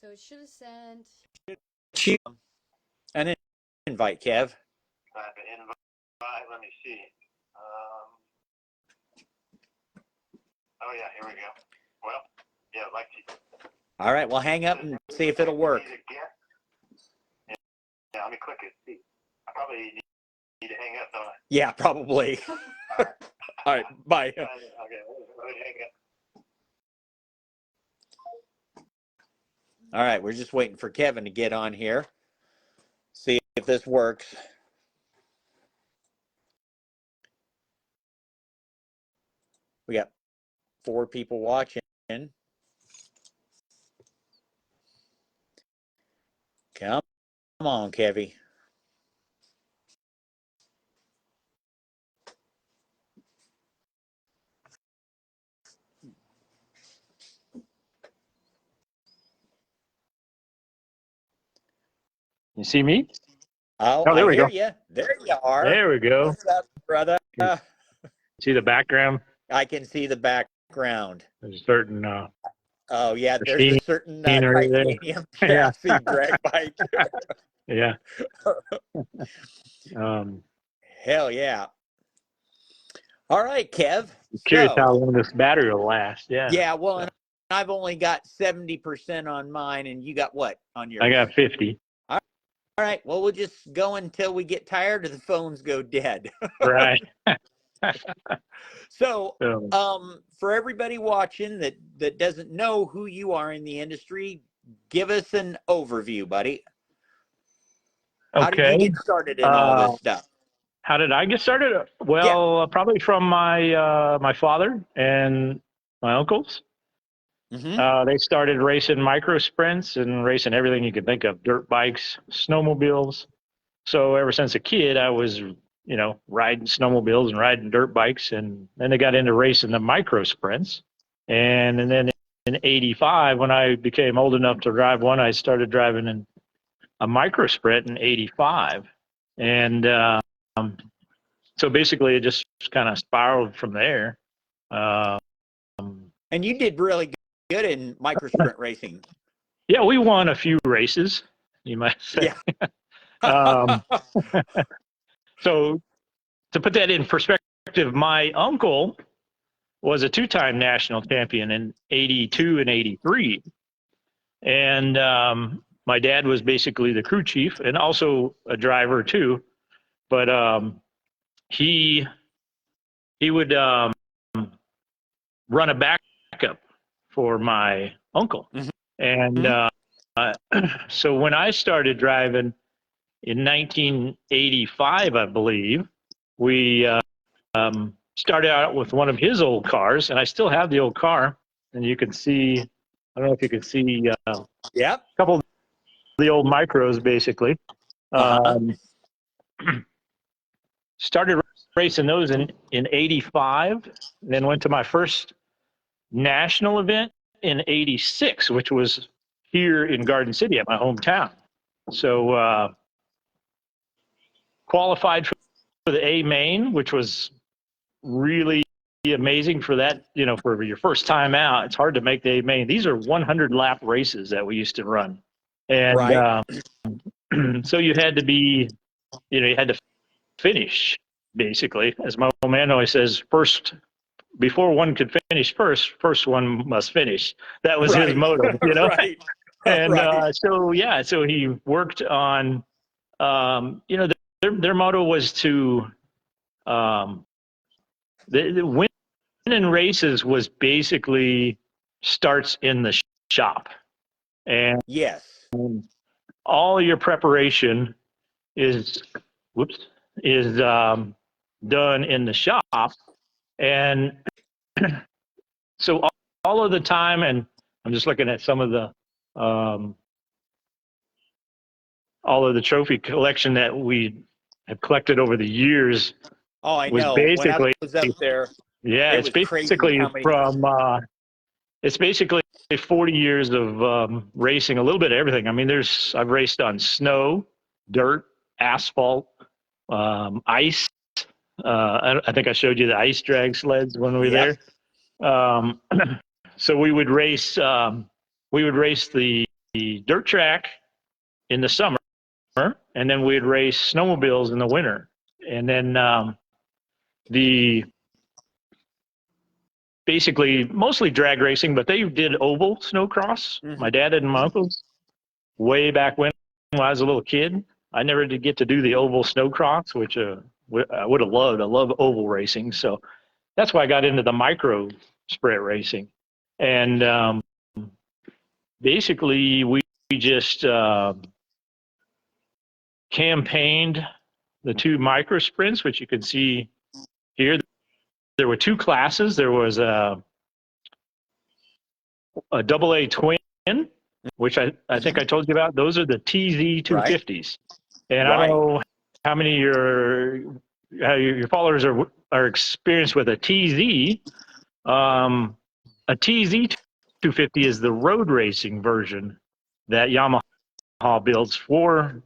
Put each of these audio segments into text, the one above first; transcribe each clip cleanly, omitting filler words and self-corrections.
So it should have sent. An invite, Kev. An invite. Let me see. Oh yeah, here we go. Well, yeah, like to. All right, well, hang up and see if it'll work. Yeah, let me click it. See, I probably need to hang up, don't I? Yeah, probably. All right. All right, bye. Okay, let me hang up. All right, we're just waiting for Kevin to get on here. See if this works. We got 4 people watching. Come on, Kevy. You see me? Oh, there we I hear go. you. There you are. There we go. What's up, brother? See the background? I can see the background. There's a certain Oh, yeah, there's a certain machinery there. titanium chassis drag bike. Yeah. Hell yeah. All right, Kev. Curious how long this battery will last. Yeah. Yeah, well, and I've only got 70% on mine, and you got what on yours? I got 50. All right. Well, we'll just go until we get tired or the phones go dead. Right. So, for everybody watching that doesn't know who you are in the industry, give us an overview, buddy. How did you get started in all this stuff? How did I get started? Well, probably from my my father and my uncles. Mm-hmm. They started racing micro sprints and racing everything you could think of: dirt bikes, snowmobiles. So ever since a kid, I was, riding snowmobiles and riding dirt bikes, and then they got into racing the micro sprints. And then in '85, when I became old enough to drive one, I started driving in a micro sprint in '85. And so basically it just kind of spiraled from there. And you did really good in micro sprint racing. Yeah, we won a few races, you might say. Yeah. So to put that in perspective, my uncle was a 2-time national champion in '82 and '83. And my dad was basically the crew chief and also a driver too. But he would run a backup for my uncle. Mm-hmm. And so when I started driving in 1985, I believe, we started out with one of his old cars, and I still have the old car. And you can see, I don't know if you can see, a couple of the old micros, basically. Started racing those in '85, then went to my first national event in '86, which was here in Garden City at my hometown. So qualified for the A main, which was really amazing for that, for your first time out. It's hard to make the A main. These are 100 lap races that we used to run. And so you had to be, you had to finish, basically. As my old man always says, before one could finish first one must finish. That was his motto, Right. And so he worked on, their motto was to, the winning races was basically starts in the shop. And all your preparation is done in the shop. And so all of the time, and I'm just looking at some of the all of the trophy collection that we have collected over the years. Oh, I was know. Basically, when I was up there, it's basically from it's basically 40 years of racing, a little bit of everything. I mean, I've raced on snow, dirt, asphalt, ice. I think I showed you the ice drag sleds when we were there. So we would race the dirt track in the summer, and then we'd race snowmobiles in the winter. And then the basically mostly drag racing, but they did oval snowcross. My dad and my uncles way back when I was a little kid. I never did get to do the oval snowcross, which I would have loved. I love oval racing, so that's why I got into the micro sprint racing. And basically, we just campaigned the two micro sprints, which you can see here. There were two classes. There was a double A twin, which I think I told you about. Those are the TZ 250s. Right. And I don't know how many your followers are experienced with a TZ. A TZ 250 is the road racing version that Yamaha builds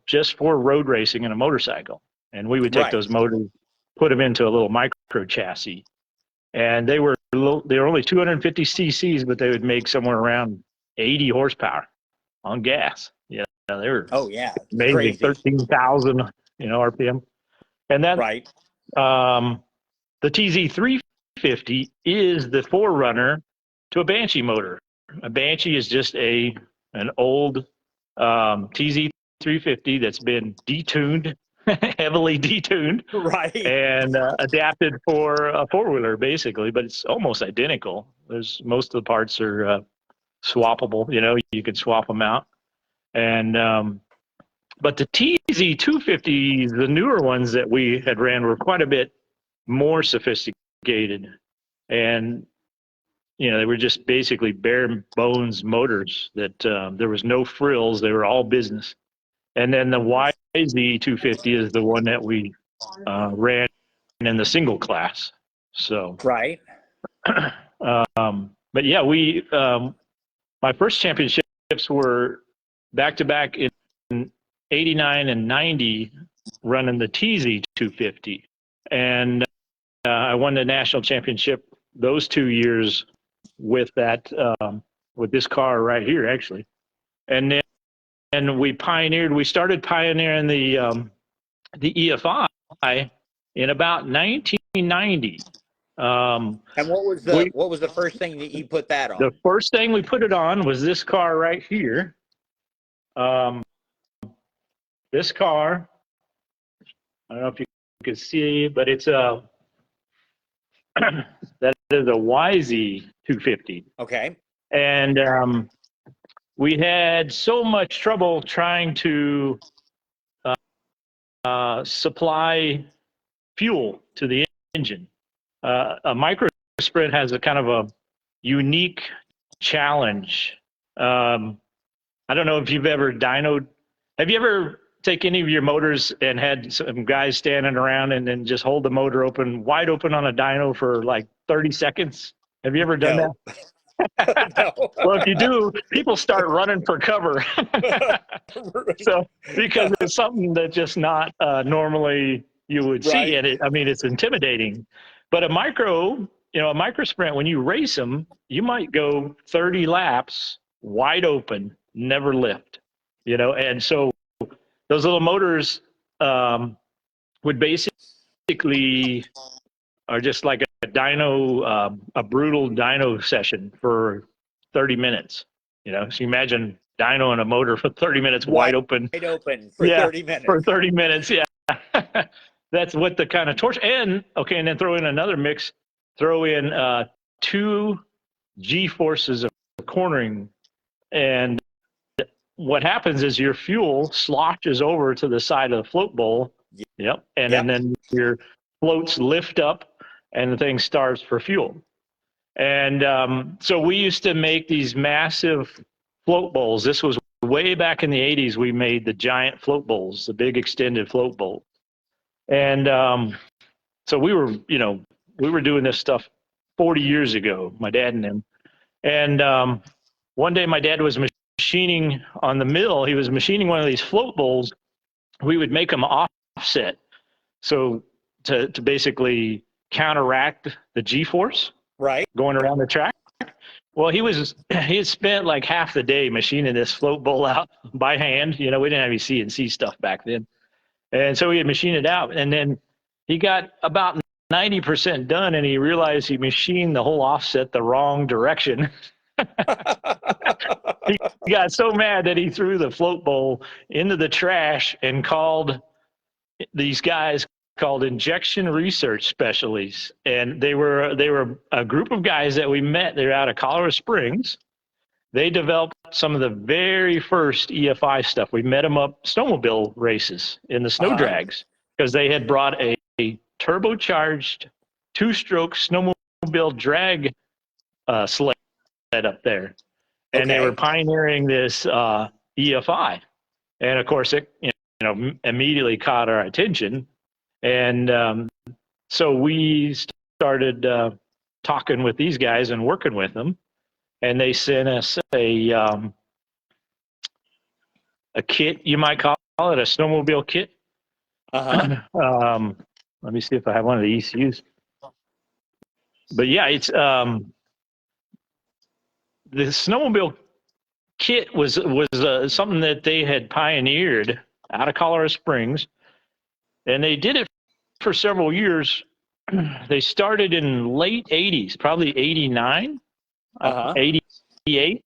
just for road racing in a motorcycle. And we would take those motors, put them into a little micro chassis. And they were only 250 cc's, but they would make somewhere around 80 horsepower on gas. Yeah, they were amazing, crazy. 13,000 RPM. And then the TZ 350 is the forerunner to a Banshee motor. A Banshee is just an old TZ 350 that's been detuned, heavily detuned, and adapted for a four-wheeler, basically. But it's almost identical. Most of the parts are swappable. You can swap them out. And but the TZ 250, the newer ones that we had ran, were quite a bit more sophisticated, and they were just basically bare bones motors that there was no frills. They were all business. And then the YZ 250 is the one that we ran in the single class. So but yeah, we my first championships were back to back in 89 and 90, running the TZ 250, and I won the national championship those 2 years with that with this car right here, actually. And then we started pioneering the EFI in about 1990. And what was the first thing that you put that on? The first thing we put it on was this car right here. This car, I don't know if you can see, but it's that is a YZ 250. Okay. And we had so much trouble trying to supply fuel to the engine. A micro sprint has a kind of a unique challenge. I don't know if you've ever dynoed. Have you ever taken any of your motors and had some guys standing around and then just hold the motor wide open on a dyno for like 30 seconds? Have you ever done that? No. Well, if you do, people start running for cover. So, because it's something that just not normally you would see, and it's intimidating. But a micro sprint, when you race them, you might go 30 laps wide open, never lift, and so those little motors would basically are just like a dyno, a brutal dyno session for 30 minutes. So you imagine dyno and a motor for 30 minutes wide open. Wide open for 30 minutes. For 30 minutes, yeah. That's what the kind of torch. And then throw in another mix. Throw in 2 G-forces of cornering. And what happens is your fuel sloshes over to the side of the float bowl. Yep. And then your floats lift up and the thing starves for fuel. And so we used to make these massive float bowls. This was way back in the 80s. We made the giant float bowls, the big extended float bowl. And so we were doing this stuff 40 years ago, my dad and him. And one day my dad was machining on the mill. He was machining one of these float bowls. We would make them offset, so to basically counteract the G-force going around the track. Well, he had spent like half the day machining this float bowl out by hand. You know, we didn't have any CNC stuff back then. And so he had machined it out. And then he got about 90% done, and he realized he machined the whole offset the wrong direction. He got so mad that he threw the float bowl into the trash and called these guys called injection research specialists. And they were a group of guys that we met. They're out of Colorado Springs. They developed some of the very first EFI stuff. We met them up snowmobile races in the snow drags because they had brought a turbocharged two-stroke snowmobile drag sled up there. And they were pioneering this EFI. And of course, it immediately caught our attention. And so we started talking with these guys and working with them. And they sent us a kit, you might call it, a snowmobile kit. Let me see if I have one of the ECUs. But yeah, it's the snowmobile kit was something that they had pioneered out of Colorado Springs, and they did it for several years. They started in late 80s, probably 89, 88.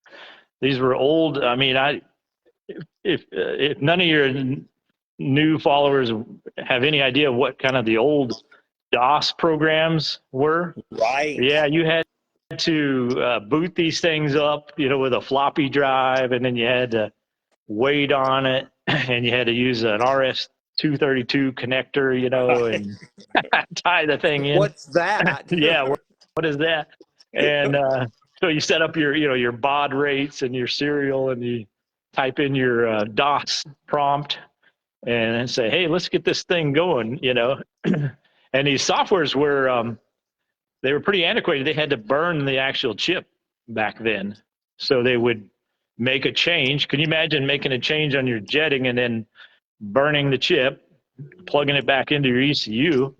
These were old. I mean, if none of your new followers have any idea what kind of the old DOS programs were, right? Yeah, you had to boot these things up, with a floppy drive, and then you had to wait on it, and you had to use an RS-232 connector, and tie the thing in. What's that? Yeah, what is that? And so you set up your baud rates and your serial, and you type in your DOS prompt, and then say, hey, let's get this thing going, And these softwares were they were pretty antiquated. They had to burn the actual chip back then. So they would make a change. Can you imagine making a change on your jetting and then burning the chip, plugging it back into your ECU?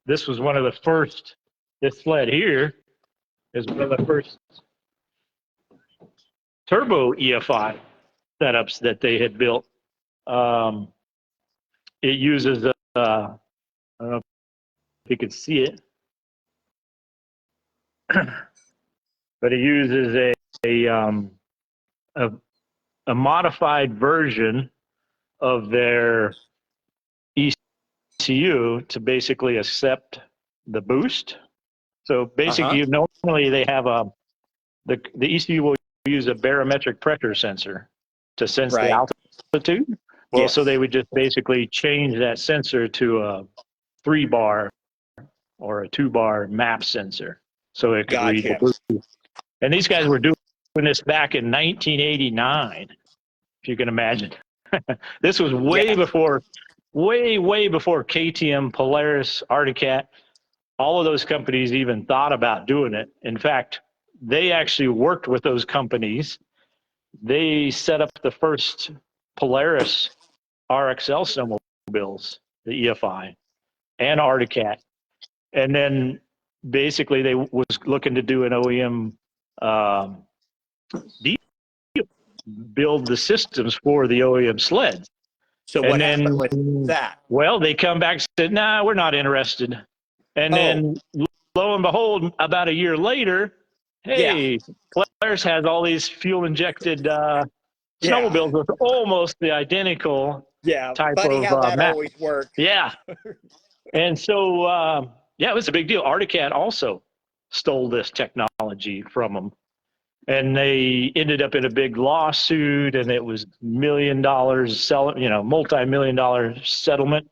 This was one of the first, this sled here is one of the first turbo EFI setups that they had built. It uses, I don't know if you could see it, but it uses a modified version of their ECU to basically accept the boost. So basically, normally they have the ECU will use a barometric pressure sensor to sense the altitude. Well, so they would just basically change that sensor to a 3-bar or a 2-bar map sensor, so it could read the boost. And these guys were doing this back in 1989, if you can imagine. This was way before KTM, Polaris, Articat. All of those companies even thought about doing it. In fact, they actually worked with those companies. They set up the first Polaris RXL snowmobiles, the EFI, and Articat. And then basically they was looking to do an OEM deal, build the systems for the OEM sleds. So what happened with that? Well, they come back and said, nah, we're not interested. And then lo and behold, about a year later, hey, Polaris has all these fuel-injected snowmobiles with almost the identical type funny of how that map. always works. Yeah. And so, it was a big deal. Articat also stole this technology from them. And they ended up in a big lawsuit, and it was $1 million multi-million-dollar settlement.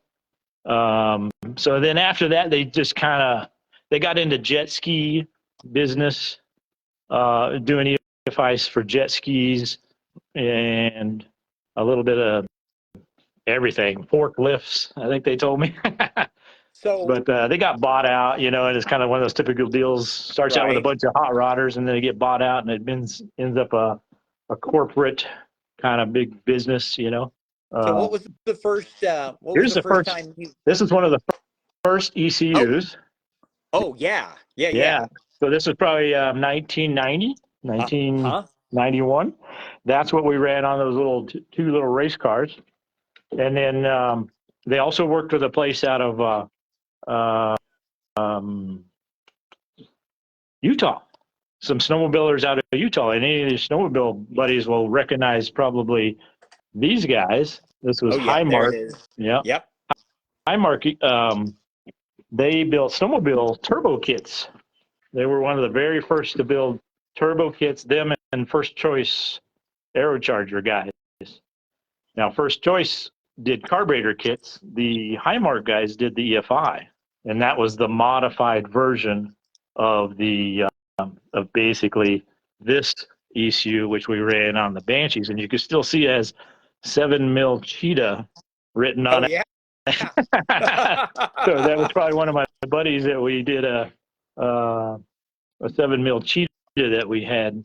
So then after that, they just they got into jet ski business, doing EFIs for jet skis and a little bit of everything, forklifts, I think they told me. But they got bought out, and it's kind of one of those typical deals. Starts out with a bunch of hot rodders, and then they get bought out, and it ends up a corporate kind of big business, So what was the first? What was the first time you? This is one of the first ECUs. Oh, yeah. Yeah, Yeah. So this was probably 1990, Huh? 1991. That's what we ran on those little two little race cars. And then they also worked with a place out of um, Utah. Some snowmobilers out of Utah. And any of these snowmobile buddies will recognize probably these guys. This was Oh, yeah. There it Highmark. is. Yeah. Yep. Highmark, they built snowmobile turbo kits. They were one of the very first to build turbo kits, them and First Choice Aerocharger guys. Now, First Choice did carburetor kits. The Highmark guys did the EFI, and that was the modified version of the of basically this ECU, which we ran on the Banshees, and you can still see it as 7 mil Cheetah written Oh, on it. yeah. So that was probably one of my buddies that we did a 7 mil Cheetah that we had.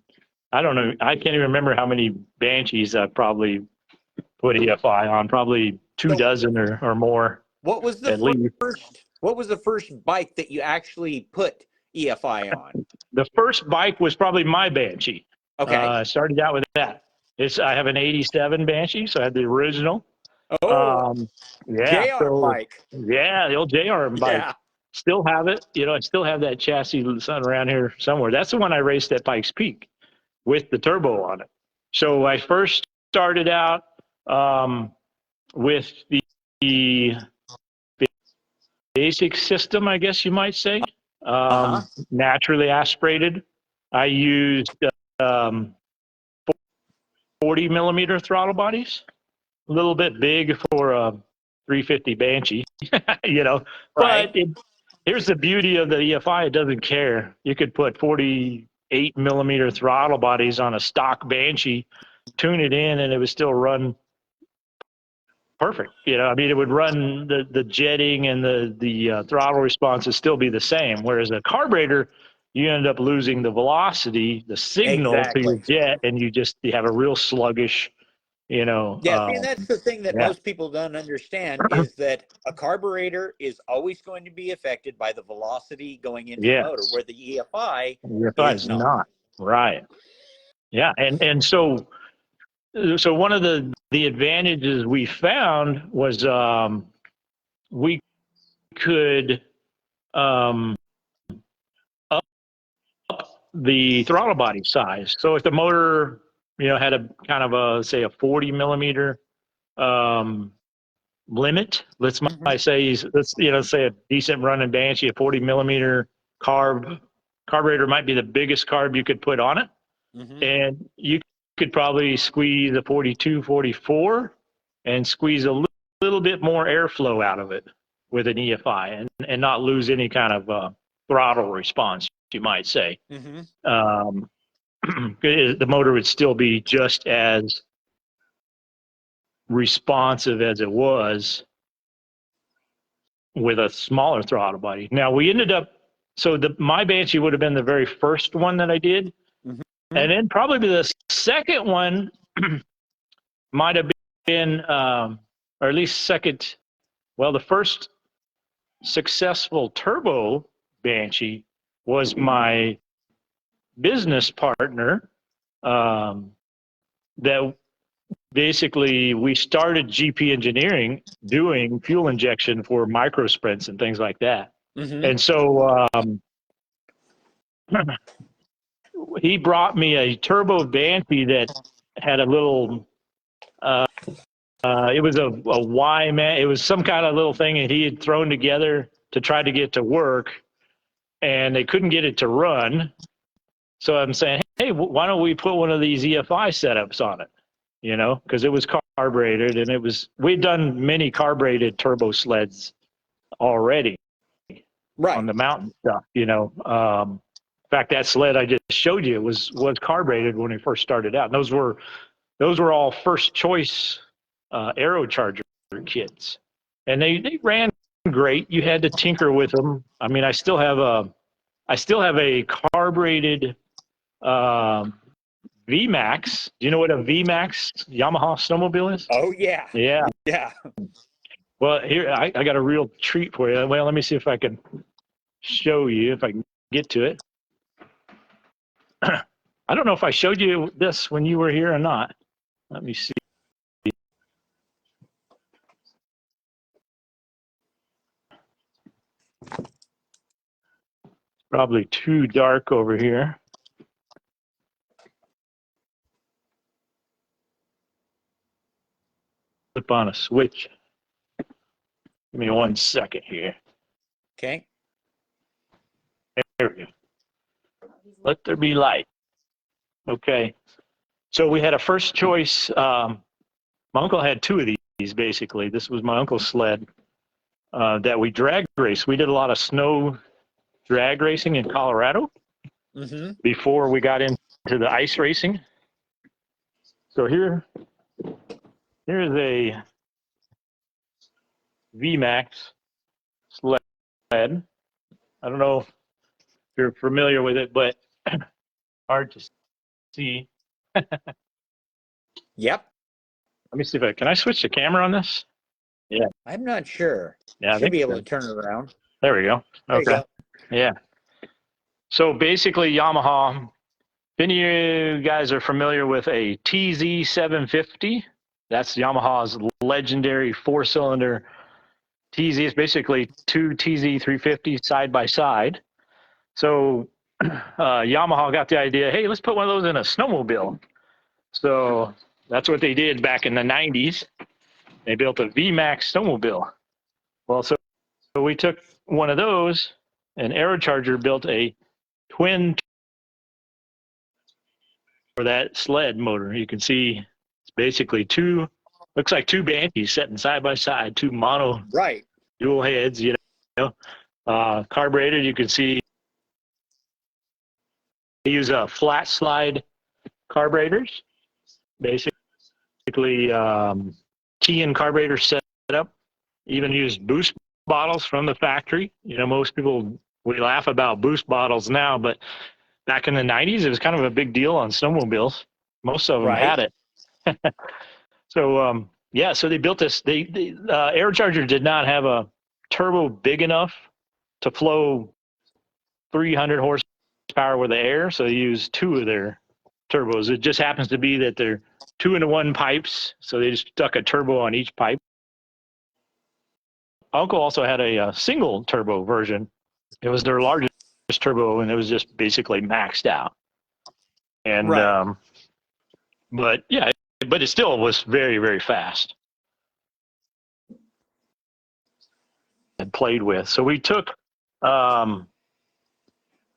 I don't know. I can't even remember how many Banshees I probably put EFI on. Probably 24 or more. What was the at least. what was the first bike that you actually put EFI on? The first bike was probably my Banshee. Okay. I started out with that. I have an '87 Banshee, so I had the original. Oh, Yeah. JR bike. Yeah, the old JR bike. Yeah. Still have it. You know, I still have that chassis around here somewhere. That's the one I raced at Pikes Peak with the turbo on it. So I first started out with the basic system, I guess you might say, naturally aspirated. I used 40 millimeter throttle bodies, a little bit big for a 350 Banshee, you know. Right. But here's the beauty of the EFI: it doesn't care. You could put 48 millimeter throttle bodies on a stock Banshee, tune it in, and it would still run perfect. You know, I mean, it would run the jetting and the throttle response would still be the same. Whereas a carburetor, you end up losing the velocity, the signal to your Exactly. jet, and you have a real sluggish, you know. Yeah, see, and that's the thing that yeah. most people don't understand is that a carburetor is always going to be affected by the velocity going into the motor, where the EFI is not. Right. Yeah, and so one of the advantages we found was we could up the throttle body size. So if the motor, you know, had a kind of a, say, a 40 millimeter limit, let's say a decent running Banshee, a 40 millimeter carburetor might be the biggest carb you could put on it. And you could probably squeeze a 42, 44 and squeeze a little bit more airflow out of it with an EFI and not lose any kind of throttle response, you might say. The motor would still be just as responsive as it was with a smaller throttle body. Now we ended up, so my Banshee would have been the very first one that I did. And then probably the second one might have been, or at least second, well, the first successful turbo Banshee was my business partner that basically we started GP Engineering doing fuel injection for micro sprints and things like that. And so he brought me a turbo Banshee that had a little it was a Y man. It was some kind of little thing that he had thrown together to try to get to work, and they couldn't get it to run. So I'm saying, hey, why don't we put one of these EFI setups on it? You know, because it was carbureted, and we'd done many carbureted turbo sleds already on the mountain stuff. You know, in fact, that sled I just showed you was carbureted when we first started out. And those were all First Choice Aerocharger kits, and they ran great. You had to tinker with them. I mean, I still have a carbureted VMAX. Do you know what a VMAX Yamaha snowmobile is? Oh yeah. Yeah. Well, here I got a real treat for you. Well, let me see if I can show you if I can get to it. I don't know if I showed you this when you were here or not. Let me see. Probably too dark over here. Flip on a switch. Give me 1 second here. Okay. There we go. Let there be light. Okay. So we had a first choice. My uncle had 2 of these, basically. This was my uncle's sled that we drag raced. We did a lot of snow drag racing in Colorado before we got into the ice racing. So here's a VMAX sled. I don't know if you're familiar with it, but hard to see. Yep. Let me see if can I switch the camera on this? Yeah. I'm not sure. Yeah, I Should be able so. to turn it around. There we go. There Okay. you go. Yeah. So basically, Yamaha. If any of you guys are familiar with a TZ750, that's Yamaha's legendary 4-cylinder TZ. It's basically 2 TZ350 side by side. So Yamaha got the idea, hey, let's put one of those in a snowmobile. So that's what they did back in the 90s. They built a VMAX snowmobile. Well, so we took one of those, and Aerocharger built a twin for that sled motor. You can see it's basically looks like 2 Banshees sitting side by side, 2 mono dual heads, you know. Carbureted, you can see they use a flat slide carburetors, basically key in carburetor setup. Even use boost bottles from the factory. You know, most people, we laugh about boost bottles now, but back in the 90s, it was kind of a big deal on snowmobiles. Most of them had it. So, yeah, so they built this. Aerocharger did not have a turbo big enough to flow 300 horsepower with the air, so they used 2 of their turbos. It just happens to be that they're 2-in-1 pipes, so they just stuck a turbo on each pipe. Uncle also had a single turbo version. It was their largest turbo, and it was just basically maxed out. And but yeah, but it still was very, very fast and played with. So we took,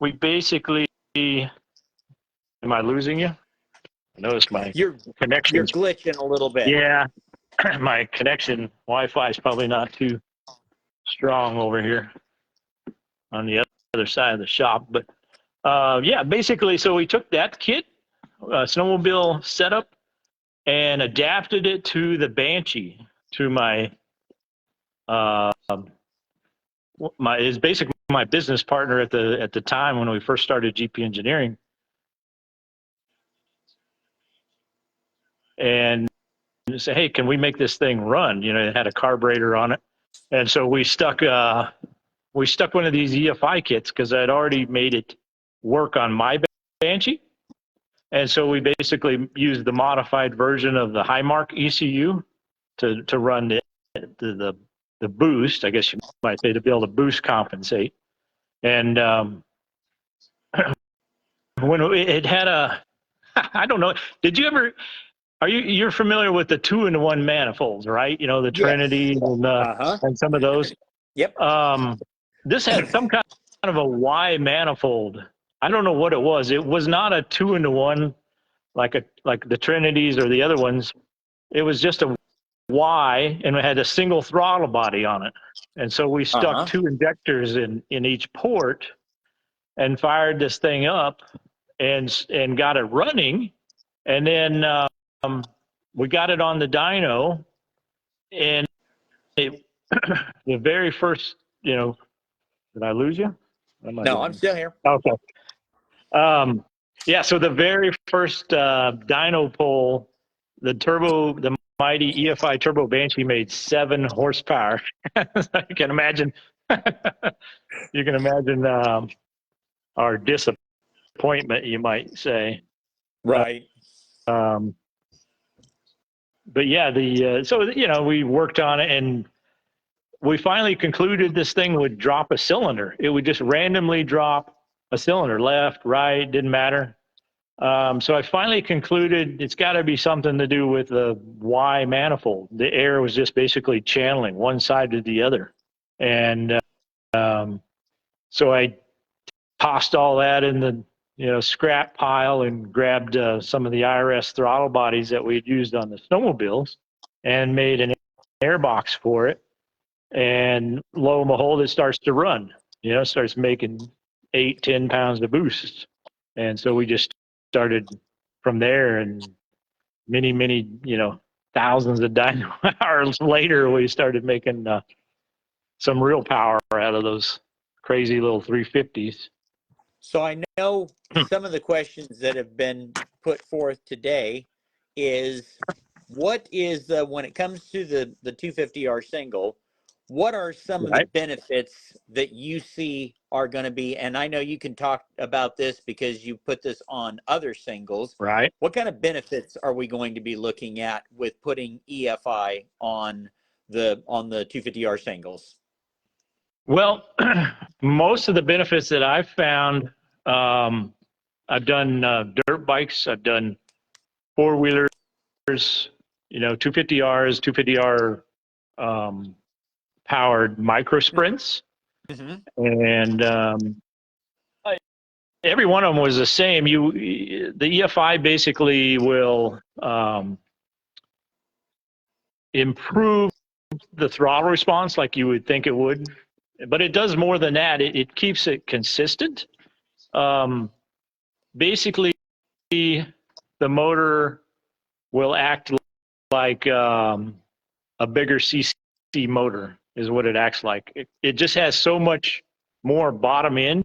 we basically, am I losing you? I noticed my connection. You're glitching a little bit. Yeah, my connection, Wi-Fi is probably not too strong over here on the other side of the shop. But yeah, basically, so we took that kit, snowmobile setup, and adapted it to the Banshee, to my is basically my business partner at the time when we first started GP Engineering. And say, hey, can we make this thing run? You know, it had a carburetor on it. And so we stuck one of these EFI kits because I'd already made it work on my Banshee. And so we basically used the modified version of the Highmark ECU to run the boost, I guess you might say, to be able to boost compensate. And when it had I don't know, did you ever, you're familiar with the 2-in-1 manifolds, right? You know, the Trinity and some of those. Yep. This had some kind of a Y manifold. I don't know what it was. It was not a 2-in-1 like the Trinities or the other ones. It was just a Y, and it had a single throttle body on it. And so we stuck 2 injectors in each port and fired this thing up and got it running. And then we got it on the dyno, and the very first, you know, did I lose you? No, I'm still here. Okay. Yeah, so the very first dyno pull, the mighty EFI Turbo Banshee made 7 horsepower. I can imagine You can imagine our disappointment, you might say. Right. Um, but yeah, so we worked on it, and we finally concluded this thing would drop a cylinder. It would just randomly drop a cylinder, left, right, didn't matter. So I finally concluded it's got to be something to do with the Y manifold. The air was just basically channeling one side to the other. And so I tossed all that in the scrap pile and grabbed some of the IRS throttle bodies that we had used on the snowmobiles and made an air box for it. And lo and behold, it starts to run. Starts making 8-10 pounds of boost. And so we just started from there, and many thousands of dyno hours later, we started making some real power out of those crazy little 350s. So I know some of the questions that have been put forth today is, what is when it comes to the 250R single, what are some of the benefits that you see are going to be? And I know you can talk about this because you put this on other singles. Right. What kind of benefits are we going to be looking at with putting EFI on the 250R singles? Well, most of the benefits that I've found, I've done dirt bikes, I've done four-wheelers, 250Rs, 250R powered micro sprints. Mm-hmm. And every one of them was the same. The EFI basically will improve the throttle response like you would think it would, but it does more than that. It keeps it consistent. Basically, the motor will act like a bigger CC motor is what it acts like. It just has so much more bottom end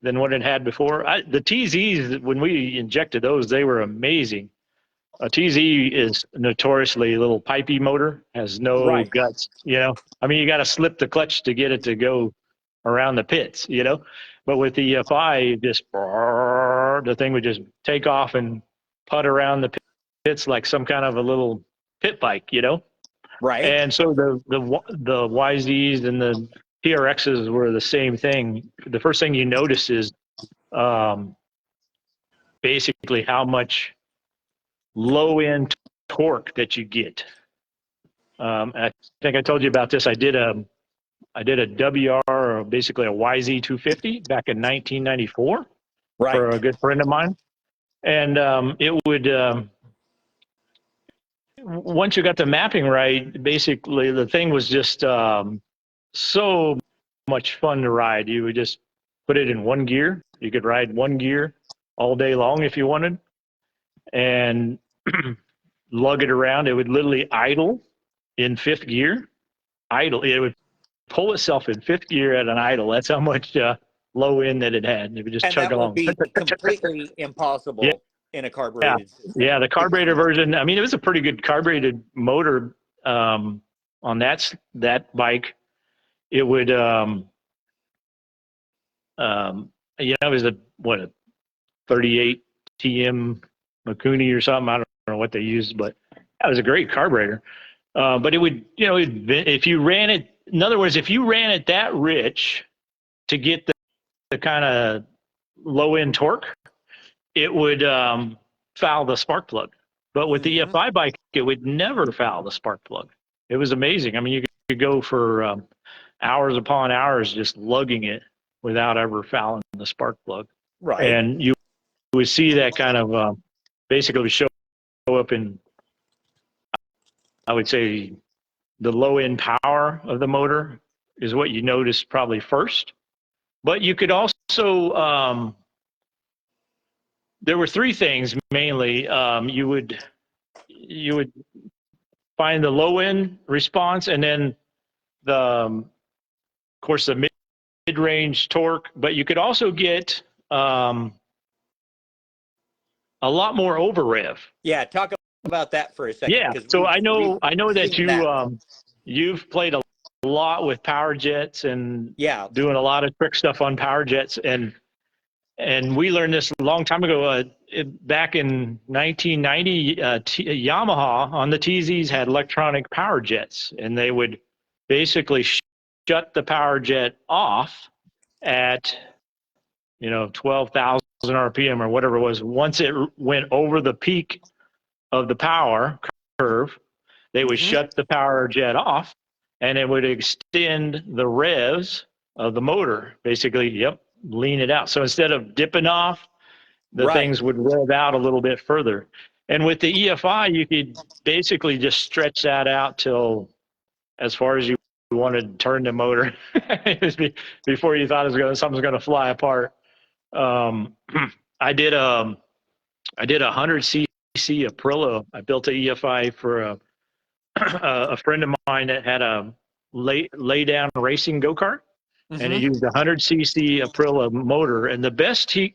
than what it had before. The TZs, when we injected those, they were amazing. A TZ is notoriously a little pipey motor, has no guts, I mean, you got to slip the clutch to get it to go around the pits, But with the EFI, the thing would just take off and putt around the pits like some kind of a little pit bike, Right. And so the YZs and the PRXs were the same thing. The first thing you notice is basically how much low end torque that you get. I think I told you about this. I did a WR, or basically a YZ 250 back in 1994 for a good friend of mine. And it would, once you got the mapping right, basically the thing was just so much fun to ride. You would just put it in one gear. You could ride one gear all day long if you wanted, and lug it around. It would literally idle in fifth gear. It would pull itself in fifth gear at an idle. That's how much low end that it had. It would just chug along. And that would be completely impossible in a carbureted system. Yeah, the carbureted version. I mean, it was a pretty good carbureted motor on that bike. It would, it was a 38 TM Makuni or something. I don't know what they used, but that was a great carburetor. But it would, if you ran it, in other words, if you ran it that rich to get the kind of low end torque, it would foul the spark plug. But with the EFI bike, it would never foul the spark plug. It was amazing. I mean, you could go for hours upon hours just lugging it without ever fouling the spark plug. Right. And you would see that kind of basically show up in, I would say, the low end power of the motor is what you notice probably first. But you could also, there were three things mainly. You would find the low end response, and then of course, the mid range torque. But you could also get a lot more over rev. Yeah, talk about that for a second. Yeah. So I know that you've played a lot with power jets and Yeah. doing a lot of trick stuff on power jets. And we learned this a long time ago. Back in 1990, Yamaha on the TZs had electronic power jets, and they would basically shut the power jet off at 12,000 RPM or whatever it was. Once it went over the peak of the power curve, they would shut the power jet off, and it would extend the revs of the motor, basically, lean it out. So instead of dipping off, the things would rev out a little bit further. And with the EFI, you could basically just stretch that out till as far as you wanted to turn the motor before you thought something's going to fly apart. I did a 100cc Aprilia. I built a EFI for a friend of mine that had a lay down racing go-kart, and it used a 100cc Aprilia motor. And the best it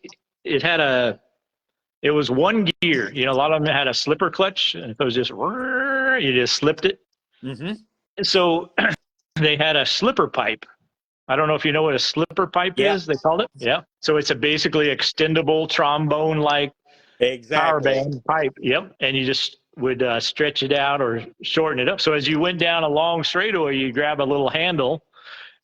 was one gear. A lot of them had a slipper clutch, and if it was just you just slipped it. So they had a slipper pipe. I don't know if you know what a slipper pipe is. They called it. Yeah. So it's a basically extendable trombone-like power band pipe. Yep. And you just would stretch it out or shorten it up. So as you went down a long straightaway, you grab a little handle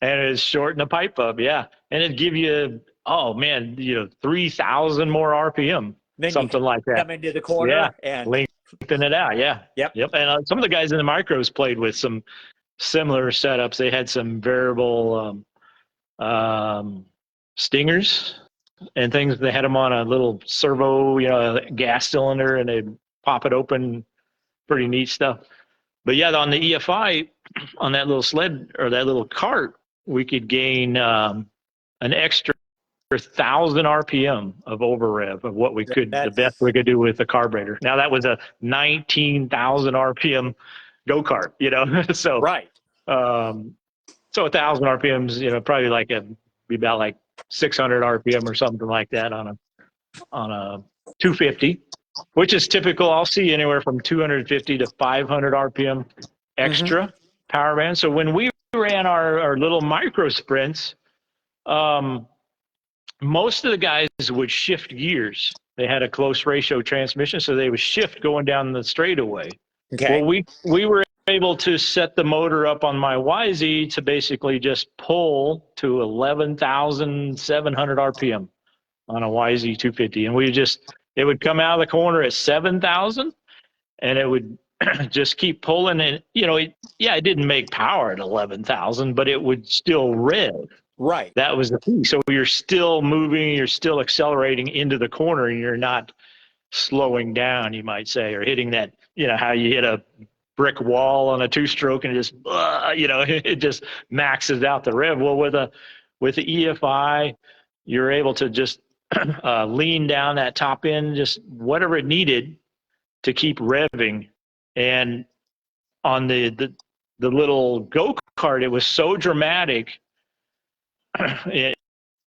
and it'd shorten the pipe up. Yeah. And it'd give you, 3,000 more RPM, then something like that. Come into the corner and lengthen it out. Yeah. Yep. And some of the guys in the micros played with some similar setups. They had some variable stingers and things. They had them on a little servo, gas cylinder, and they'd pop it open. Pretty neat stuff. But yeah, on the EFI, on that little sled or that little cart, we could gain an extra 1,000 RPM of over rev of what we could, the best we could do with the carburetor. Now that was a 19,000 RPM go-kart, so so 1,000 RPMs, probably be about like 600 RPM or something like that on a 250, which is typical. I'll see anywhere from 250 to 500 RPM extra power band. So when we ran our little micro sprints, most of the guys would shift gears. They had a close ratio transmission, so they would shift going down the straightaway. Okay. Well, we were able to set the motor up on my YZ to basically just pull to 11,700 RPM on a YZ 250. And it would come out of the corner at 7,000, and it would just keep pulling. And, it didn't make power at 11,000, but it would still rev. Right. That was the key. So you're still moving, you're still accelerating into the corner, and you're not slowing down, you might say, or hitting that, how you hit a brick wall on a two-stroke and it just, it just maxes out the rev. Well, with the EFI, you're able to just lean down that top end, just whatever it needed to keep revving. And on the little go-kart, it was so dramatic. And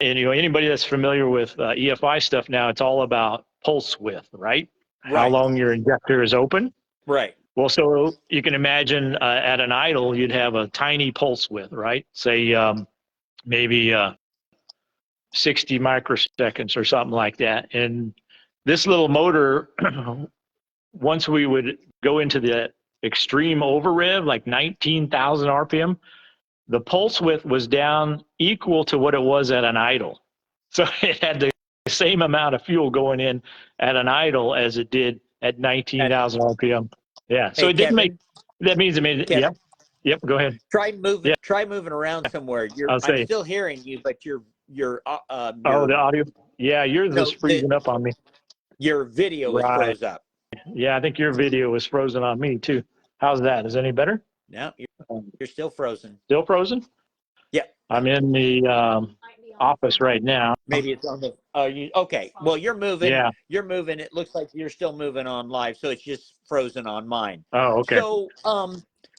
anybody that's familiar with EFI stuff now, it's all about pulse width, right? How long your injector is open. Right. Well, so you can imagine at an idle, you'd have a tiny pulse width, right? Say maybe 60 microseconds or something like that. And this little motor, once we would go into the extreme over rev, like 19,000 RPM, the pulse width was down equal to what it was at an idle. So it had the same amount of fuel going in at an idle as it did at 19,000 RPM. Yeah. So it didn't make, that means it made, Kevin, Yep. Go ahead. Try moving around somewhere. I'm still hearing you, but the audio. Yeah. Yours is freezing up on me. Your video is froze up. Yeah. I think your video was frozen on me too. How's that? Is it any better? No, you're still frozen. Still frozen? Yeah. I'm in the office right now. Maybe it's on the. Okay. Well, you're moving. Yeah. You're moving. It looks like you're still moving on live, so it's just frozen on mine. Oh, okay. So,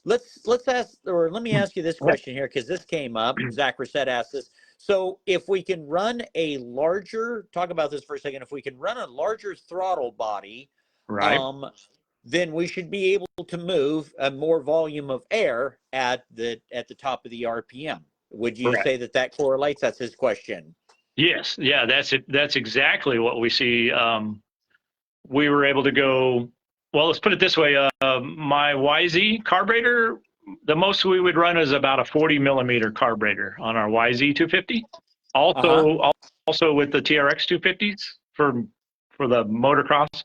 let's ask, or let me ask you this question here, because this came up. Zach Reset asked this. So, if we can run a larger, talk about this for a second. If we can run a larger throttle body, right. then we should be able to move a more volume of air at the top of the RPM. Would you say that that correlates? That's his question. Yes. Yeah, that's it. That's exactly what we see. We were able to go, well, let's put it this way. My YZ carburetor, the most we would run is about a 40 millimeter carburetor on our YZ 250. Also with the TRX 250s for the motocross,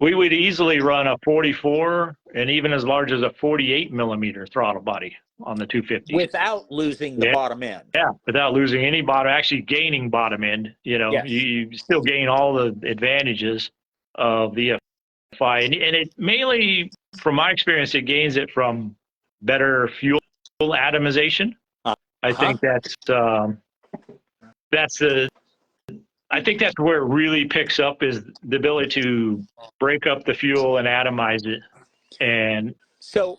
we would easily run a 44 and even as large as a 48 millimeter throttle body on the 250 without losing the bottom end. Yeah, without losing any bottom, actually gaining bottom end. You know, you still gain all the advantages of the EFI, and it mainly, from my experience, it gains it from better fuel atomization. I think I think that's where it really picks up, is the ability to break up the fuel and atomize it. And so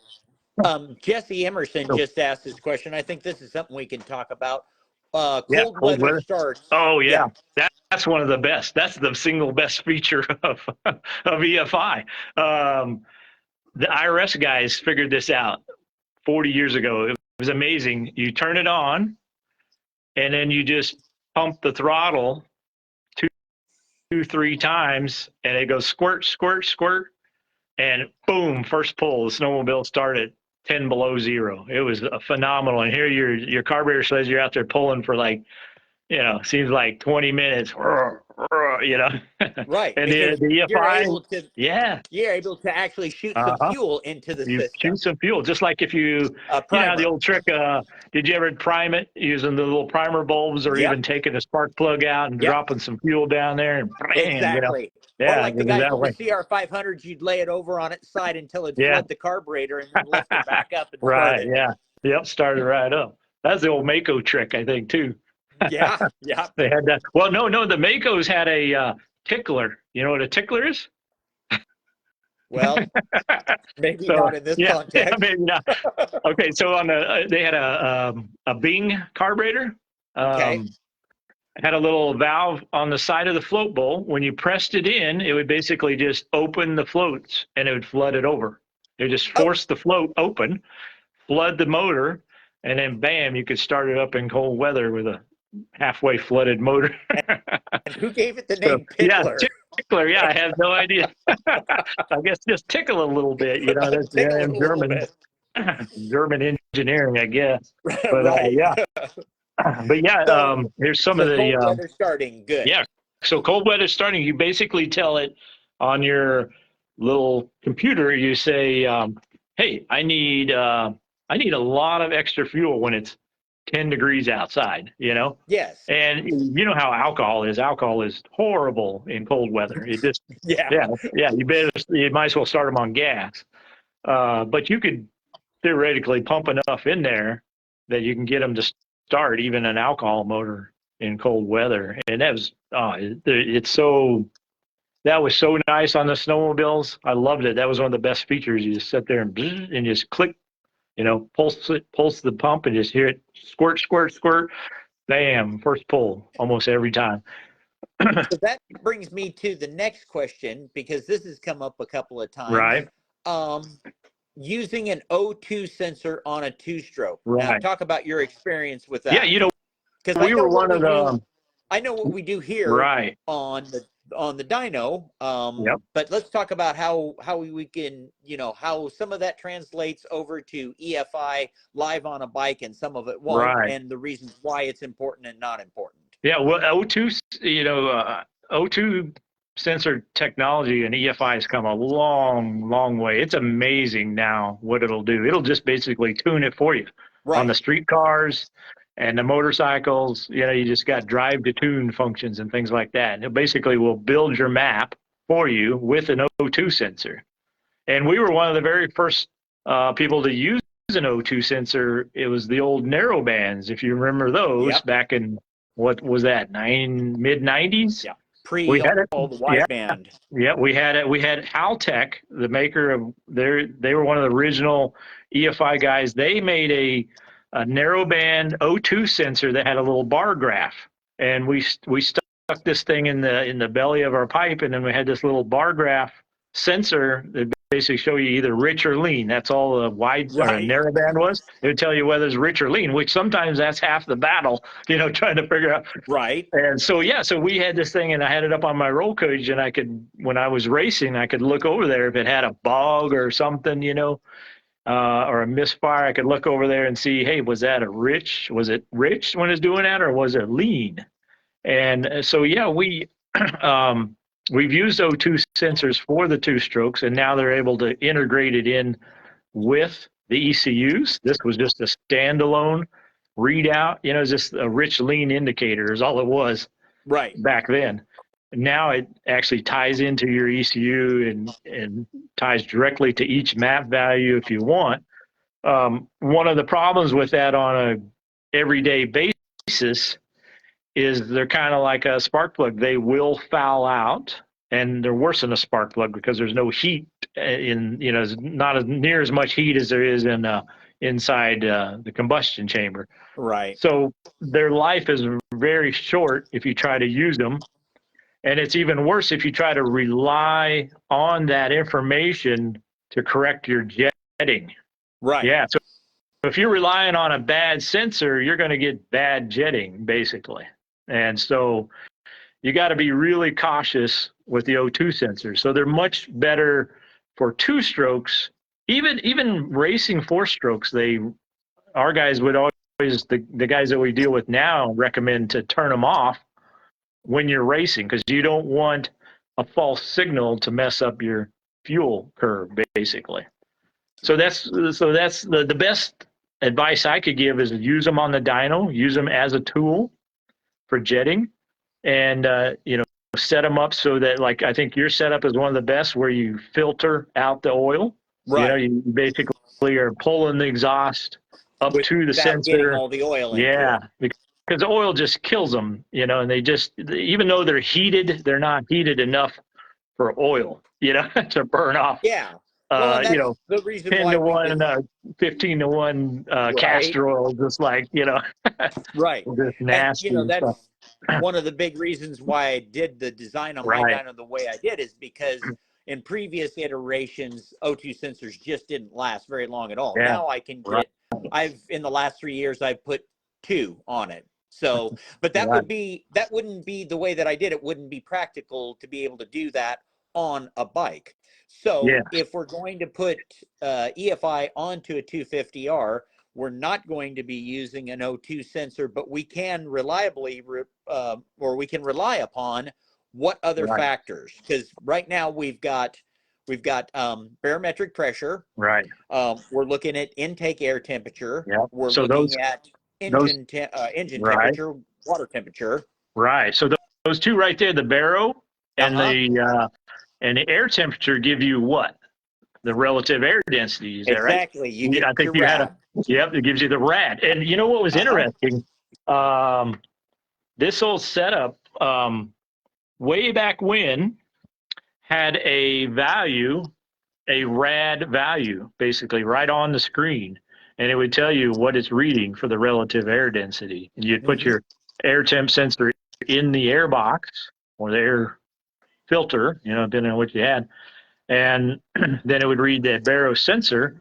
Jesse Emerson just asked this question. I think this is something we can talk about. Cold weather starts. Oh yeah. That's one of the best. That's the single best feature of EFI. The IRS guys figured this out 40 years ago. It was amazing. You turn it on, and then you just pump the throttle two, 3 times, and it goes squirt, squirt, squirt, and boom, first pull. The snowmobile started 10 below zero. It was phenomenal. And here your carburetor says you're out there pulling for like, you know, seems like 20 minutes, you know. Right. And the EFI, you're able to actually shoot some fuel into the system. Shoot some fuel, just like if you know, the old trick, did you ever prime it using the little primer bulbs, or even taking a spark plug out and dropping some fuel down there? And exactly. You know? Or like the guys with the CR500s, you'd lay it over on its side until it flood the carburetor and then lift it back up and start it. Started right up. That's the old Mako trick, I think, too. They had that. Well, no, the Makos had a tickler. You know what a tickler is? Well, maybe not in this context. Maybe not. Okay, so on they had a Bing carburetor. Had a little valve on the side of the float bowl. When you pressed it in, it would basically just open the floats and it would flood it over. It would just force the float open, flood the motor, and then bam, you could start it up in cold weather with a halfway flooded motor. And who gave it the name Tickler? Tickler, I have no idea. I guess just tickle a little bit, you know. That's German engineering, I guess. But But here's some of the cold weather starting. Good. Yeah. So cold weather starting, you basically tell it on your little computer. You say, "Hey, I need a lot of extra fuel when it's 10 degrees outside." You know. Yes. And you know how alcohol is. Alcohol is horrible in cold weather. It just You might as well start them on gas. But you could theoretically pump enough in there that you can get them to start even an alcohol motor in cold weather. And that was that was so nice on the snowmobiles. I loved it. That was one of the best features. You just sit there and just click, you know, pulse the pump and just hear it squirt, squirt, squirt. Bam, first pull almost every time. So that brings me to the next question, because this has come up a couple of times. Right. Using an O2 sensor on a 2-stroke. Right. Now, talk about your experience with that. Yeah, you know, because we were one of the. I know what we do here on the dyno. But let's talk about how we can, you know, how some of that translates over to EFI live on a bike and some of it won't, and the reasons why it's important and not important. Yeah, well, O2, you know, O2 sensor technology and EFI has come a long, long way. It's amazing now what it'll do. It'll just basically tune it for you on the street cars and the motorcycles. You know, you just got drive to tune functions and things like that. It basically will build your map for you with an O2 sensor. And we were one of the very first people to use an O2 sensor. It was the old narrow bands, if you remember those, back in, what was that, mid 90s? Yeah. We had all the wideband. Yeah, we had it. We had Haltech, the maker of they were one of the original EFI guys. They made a narrowband O2 sensor that had a little bar graph, and we stuck this thing in the belly of our pipe, and then we had this little bar graph sensor that basically show you either rich or lean. That's all a wide or a narrow band was. It would tell you whether it's rich or lean, which sometimes that's half the battle, trying to figure out. Right. And so, so we had this thing, and I had it up on my roll cage, and I could, when I was racing, I could look over there if it had a bug or something, or a misfire. I could look over there and see, hey, was it rich when it's doing that, or was it lean? And so, we've used O2 sensors for the two strokes, and now they're able to integrate it in with the ECUs. This was just a standalone readout, it's just a rich lean indicator is all it was back then. Now it actually ties into your ECU and ties directly to each map value if you want. One of the problems with that on a everyday basis is they're kind of like a spark plug. They will foul out, and they're worse than a spark plug because there's no heat not as near as much heat as there is in inside the combustion chamber. Right. So their life is very short if you try to use them. And it's even worse if you try to rely on that information to correct your jetting. Right. Yeah. So if you're relying on a bad sensor, you're going to get bad jetting, basically. And so you got to be really cautious with the O2 sensors. So they're much better for two strokes. Even racing four strokes, our guys would always, the guys that we deal with now recommend to turn them off when you're racing, because you don't want a false signal to mess up your fuel curve, basically. So that's the best advice I could give is use them on the dyno, use them as a tool for jetting, and set them up so that, like, I think your setup is one of the best, where you filter out the oil. Right. You basically are pulling the exhaust up to the sensor. Getting all the oil into it. Because the oil just kills them, and they just, even though they're heated, they're not heated enough for oil, to burn off. Yeah. Well, that's the reason 10 why to 1, 15 to 1 castor oil, just like, right. just nasty. And, that's one of the big reasons why I did the design on my dyno the way I did, is because in previous iterations, O2 sensors just didn't last very long at all. Yeah. Now I can get, in the last 3 years, I've put 2 on it. So, but that wouldn't be the way that I did it. Wouldn't be practical to be able to do that on a bike. So if we're going to put EFI onto a 250R, we're not going to be using an O2 sensor, but we can reliably, or we can rely upon what other factors? Because right now we've got barometric pressure. Right. We're looking at intake air temperature. Yep. We're looking at engine temperature, water temperature. Right. So those two right there, the baro and the air temperature, give you what? The relative air density. Is that right? Exactly. You get I think you rad. it gives you the rad. And you know what was interesting? This whole setup, way back when, had a rad value, basically right on the screen. And it would tell you what it's reading for the relative air density. And you'd put your air temp sensor in the air box or the air filter, depending on what you had. And then it would read that baro sensor.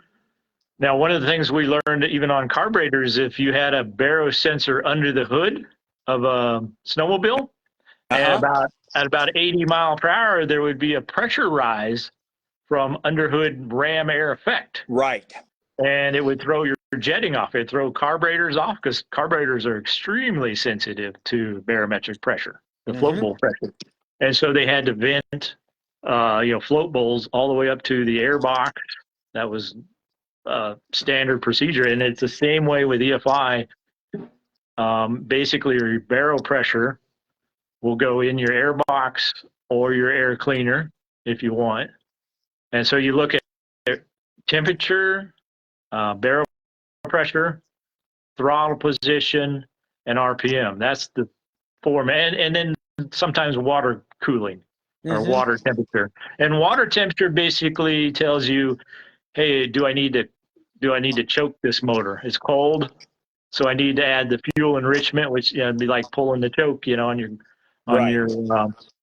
Now, one of the things we learned even on carburetors, if you had a baro sensor under the hood of a snowmobile, at about 80 mile per hour, there would be a pressure rise from underhood ram air effect. Right. And it would throw your jetting off. It'd throw carburetors off, because carburetors are extremely sensitive to barometric pressure, the float bowl pressure. And so they had to vent, float bowls all the way up to the air box. That was standard procedure. And it's the same way with EFI. Basically, your baro pressure will go in your air box or your air cleaner if you want. And so you look at temperature, baro pressure, throttle position, and RPM. That's the form. And then sometimes water cooling or water temperature. And water temperature basically tells you, hey, do I need to choke this motor? It's cold, so I need to add the fuel enrichment, which would be like pulling the choke, on your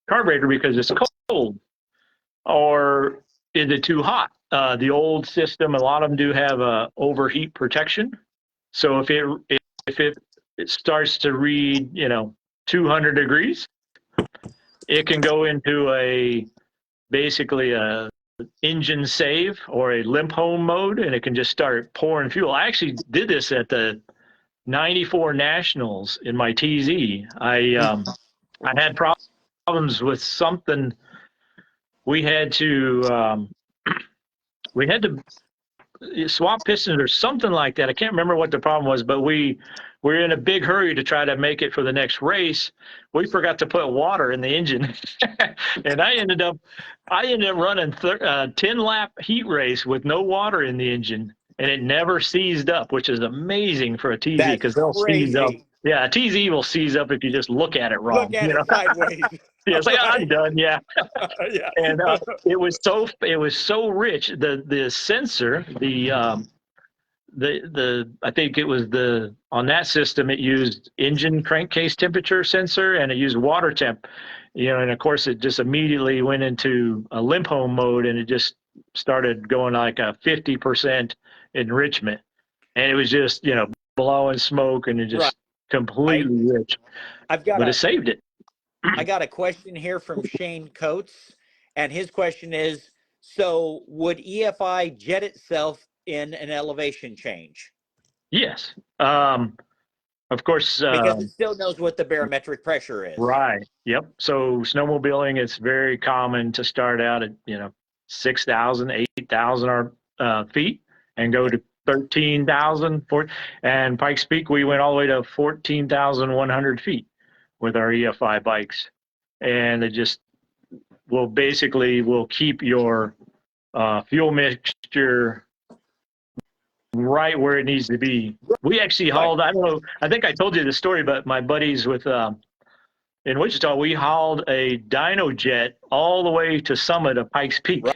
carburetor, because it's cold. Or is it too hot? The old system, a lot of them do have a overheat protection. So if it starts to read, 200 degrees, it can go into basically a engine save or a limp home mode, and it can just start pouring fuel. I actually did this at the 94 Nationals in my TZ. I had problems with something. We had to swap pistons or something like that. I can't remember what the problem was, but we were in a big hurry to try to make it for the next race. We forgot to put water in the engine, and I ended up running 10-lap heat race with no water in the engine, and it never seized up, which is amazing for a TZ because they'll seize up. Yeah, a TZ will seize up if you just look at it wrong. Look at it sideways. Yeah, it's like, Right. I'm done. Yeah. Yeah. And it was so rich. The sensor, I think it was on that system, it used engine crankcase temperature sensor, and it used water temp, and of course it just immediately went into a limp home mode, and it just started going like a 50% enrichment, and it was just blowing smoke, and it just completely rich. But it saved it. I got a question here from Shane Coates, and his question is, so would EFI jet itself in an elevation change? Yes. Of course. Because it still knows what the barometric pressure is. Right. Yep. So snowmobiling, it's very common to start out at, 6,000, 8,000 feet and go to 13,000. And Pikes Peak, we went all the way to 14,100 feet with our EFI bikes. And it just will keep your fuel mixture right where it needs to be. We actually hauled, I don't know, I think I told you the story, but my buddies in Wichita, we hauled a dyno jet all the way to summit of Pikes Peak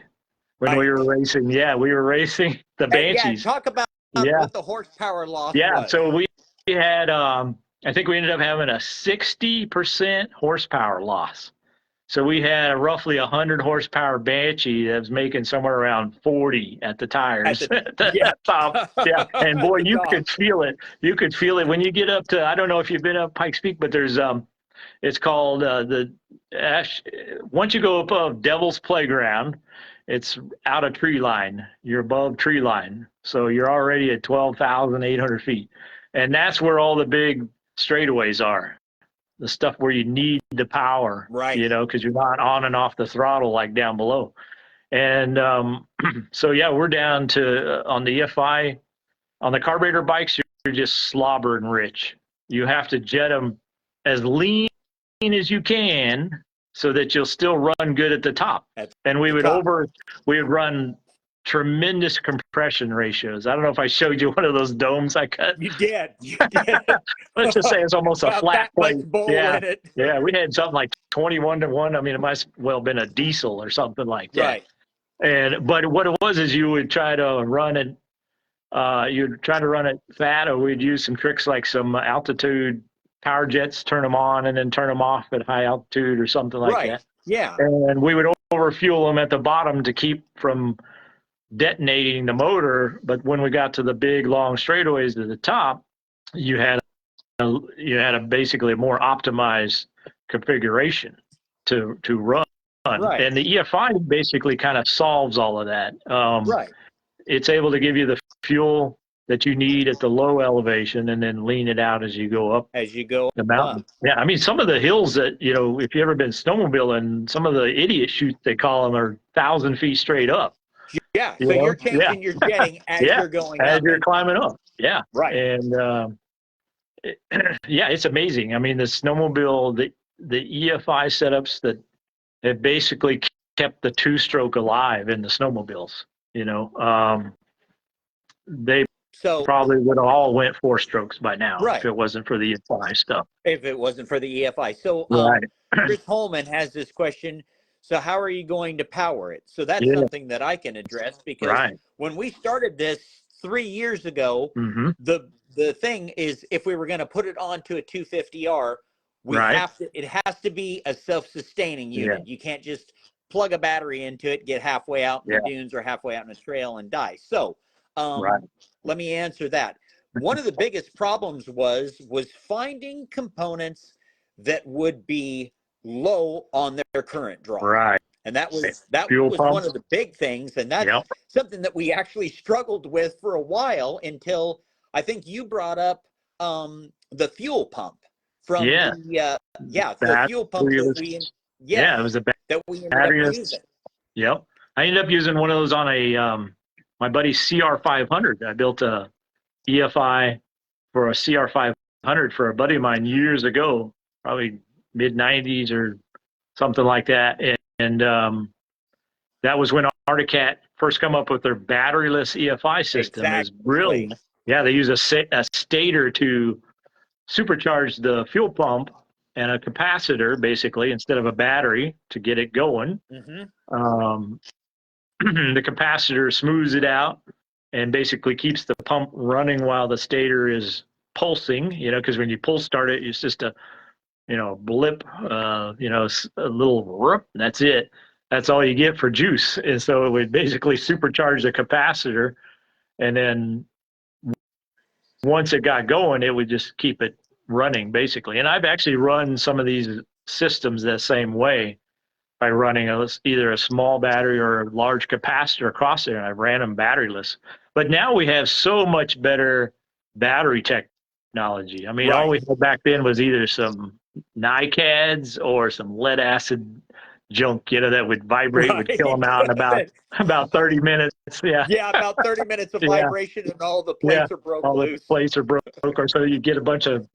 when we were racing. Yeah, we were racing the Banshees. Yeah, talk about what the horsepower loss was. So we had, I think we ended up having a 60% horsepower loss. So we had a roughly 100 horsepower Banshee that was making somewhere around 40 at the tires. Top. Yeah. And boy, you could feel it. You could feel it when you get up to, I don't know if you've been up Pikes Peak, but there's, it's called once you go above Devil's Playground, it's out of tree line. You're above tree line. So you're already at 12,800 feet. And that's where all the big straightaways are. The stuff where you need the power, because you're not on and off the throttle like down below. And so, we're down to, on the EFI, on the carburetor bikes, you're just slobbering rich. You have to jet them as lean as you can so that you'll still run good at the top. And we would run tremendous compression ratios. I don't know if I showed you one of those domes I cut. You did. Let's just say it's almost a flat plate. In it. Yeah, we had something like 21-1. I mean, it might as well have been a diesel or something like that. Right. But what it was is you would try to run it. You'd try to run it fat, or we'd use some tricks like some altitude power jets, turn them on and then turn them off at high altitude or something like that. Yeah. And we would overfuel them at the bottom to keep from detonating the motor. But when we got to the big long straightaways at the top, you had basically a more optimized configuration to run. Right. And the EFI basically kind of solves all of that. It's able to give you the fuel that you need at the low elevation and then lean it out as you go up the mountain. Yeah, I mean, some of the hills that, if you've ever been snowmobiling, some of the idiot chutes, they call them, are 1,000 feet straight up. Yeah, so you're changing your jetting as you're going up. As you're climbing up. Yeah. Right. And it's amazing. I mean, the snowmobile, the EFI setups that have basically kept the two-stroke alive in the snowmobiles, they probably would have all went 4 strokes by now if it wasn't for the EFI stuff. If it wasn't for the EFI. So Chris Holman has this question. So how are you going to power it? So that's something that I can address, because when we started this 3 years ago, the thing is, if we were going to put it onto a 250R, it has to be a self-sustaining unit. You can't just plug a battery into it, get halfway out in Yeah. the dunes or halfway out in a trail and die. So Right. let me answer that. One of the biggest problems was finding components that would be low on their current draw. Right. And that was Fuel one pumps. of the big things. And that's Yep. something that we actually struggled with for a while until I think you brought up the fuel pump from Yeah. the fuel pump that we yeah, it was a that we ended up battery-less. using. Yep. I ended up using one of those on a my buddy's CR500. I built a EFI for a CR500 for a buddy of mine years ago, probably mid 90s or something like that. And that was when Articat first come up with their batteryless EFI system. Exactly. Is brilliant. Yeah, they use a stator to supercharge the fuel pump and a capacitor, basically, instead of a battery to get it going. Mm-hmm. The capacitor smooths it out and basically keeps the pump running while the stator is pulsing, because when you pull start it, it's just a, blip, a little whoop, that's it. That's all you get for juice. And so it would basically supercharge the capacitor. And then once it got going, it would just keep it running, basically. And I've actually run some of these systems that same way by running either a small battery or a large capacitor across there, and I ran them batteryless. But now we have so much better battery technology. I mean, all we had back then was either some NiCads or some lead acid junk, that would vibrate, would kill them out in about 30 minutes. Yeah. Yeah, about 30 minutes of vibration and all the plates are broke all loose. The plates are broke, or so you get a bunch of,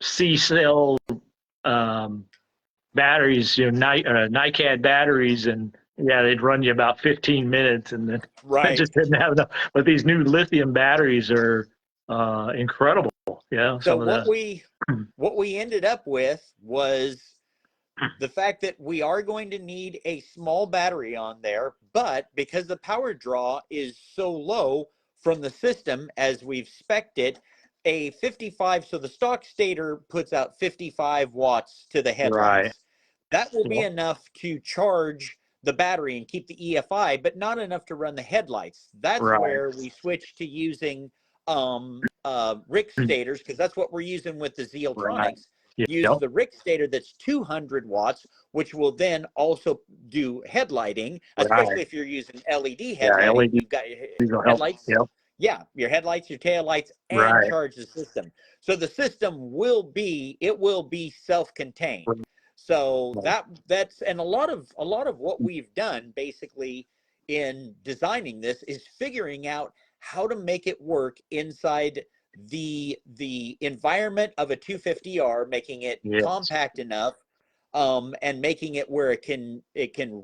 C-cell batteries, NiCad batteries, and they'd run you about 15 minutes, and then I just didn't have enough. But these new lithium batteries are incredible. Yeah. So what we ended up with was the fact that we are going to need a small battery on there, but because the power draw is so low from the system as we've spec'd it, a 55, so the stock stator puts out 55 watts to the headlights. Right. That will be enough to charge the battery and keep the EFI, but not enough to run the headlights. That's where we switched to using RIC stators, because that's what we're using with the Zealtronics. Use the RIC stator that's 200 watts, which will then also do headlighting, especially if you're using LED headlighting. You've got your headlights. Yeah, your headlights, your taillights, and charge the system. So the system will be self-contained. So that's and a lot of what we've done basically in designing this is figuring out how to make it work inside the environment of a 250R, making it compact enough, and making it where it can